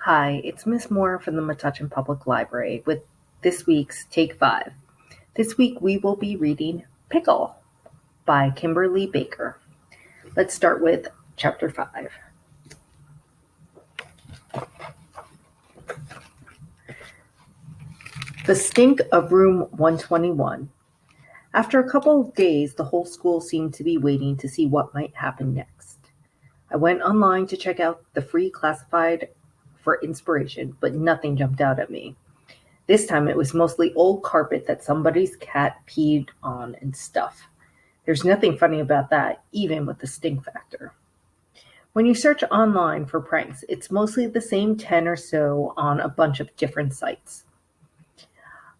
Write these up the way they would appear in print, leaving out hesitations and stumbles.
Hi, it's Miss Moore from the Metuchen Public Library with this week's Take 5. This week we will be reading Pickle by Kimberly Baker. Let's start with Chapter 5. The Stink of Room 121. After a couple of days, the whole school seemed to be waiting to see what might happen next. I went online to check out the free classified for inspiration, but nothing jumped out at me. This time it was mostly old carpet that somebody's cat peed on and stuff. There's nothing funny about that, even with the stink factor. When you search online for pranks, it's mostly the same 10 or so on a bunch of different sites.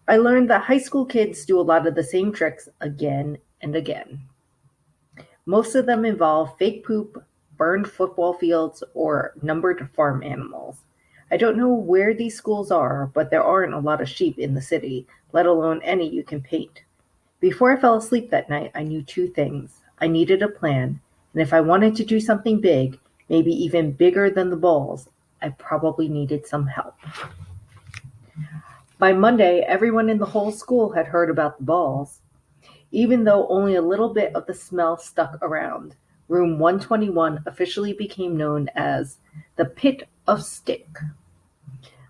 I learned that high school kids do a lot of the same tricks again and again. Most of them involve fake poop, burned football fields, or numbered farm animals. I don't know where these schools are, but there aren't a lot of sheep in the city, let alone any you can paint. Before I fell asleep that night, I knew two things. I needed a plan, and if I wanted to do something big, maybe even bigger than the balls, I probably needed some help. By Monday, everyone in the whole school had heard about the balls. Even though only a little bit of the smell stuck around, Room 121 officially became known as the Pit of Stink.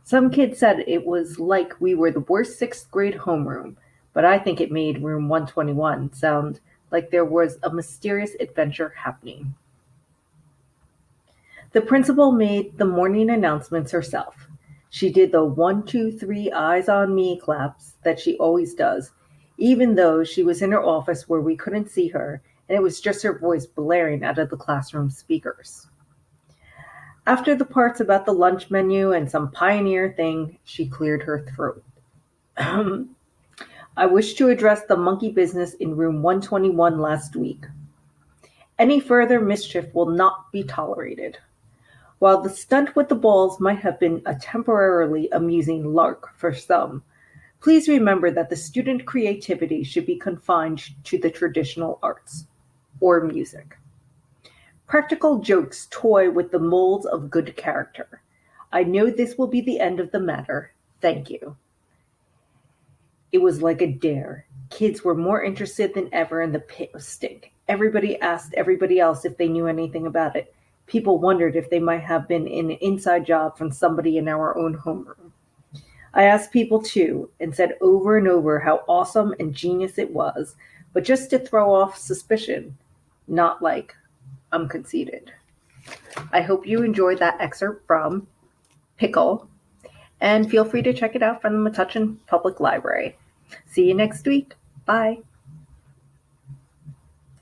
Some kids said it was like we were the worst sixth grade homeroom, but I think it made Room 121 sound like there was a mysterious adventure happening. The principal made the morning announcements herself. She did the 1, 2, 3 eyes on me claps that she always does, even though she was in her office where we couldn't see her, and it was just her voice blaring out of the classroom speakers. After the parts about the lunch menu and some pioneer thing, she cleared her throat. I wish to address the monkey business in room 121 last week. Any further mischief will not be tolerated. While the stunt with the balls might have been a temporarily amusing lark for some, please remember that the student creativity should be confined to the traditional arts or music. Practical jokes toy with the molds of good character. I know this will be the end of the matter. Thank you. It was like a dare. Kids were more interested than ever in the pit of stink. Everybody asked everybody else if they knew anything about it. People wondered if they might have been in an inside job from somebody in our own homeroom. I asked people too, and said over and over how awesome and genius it was, but just to throw off suspicion, not like I'm conceited. I hope you enjoyed that excerpt from Pickle, and feel free to check it out from the Metuchen Public Library. See you next week. Bye.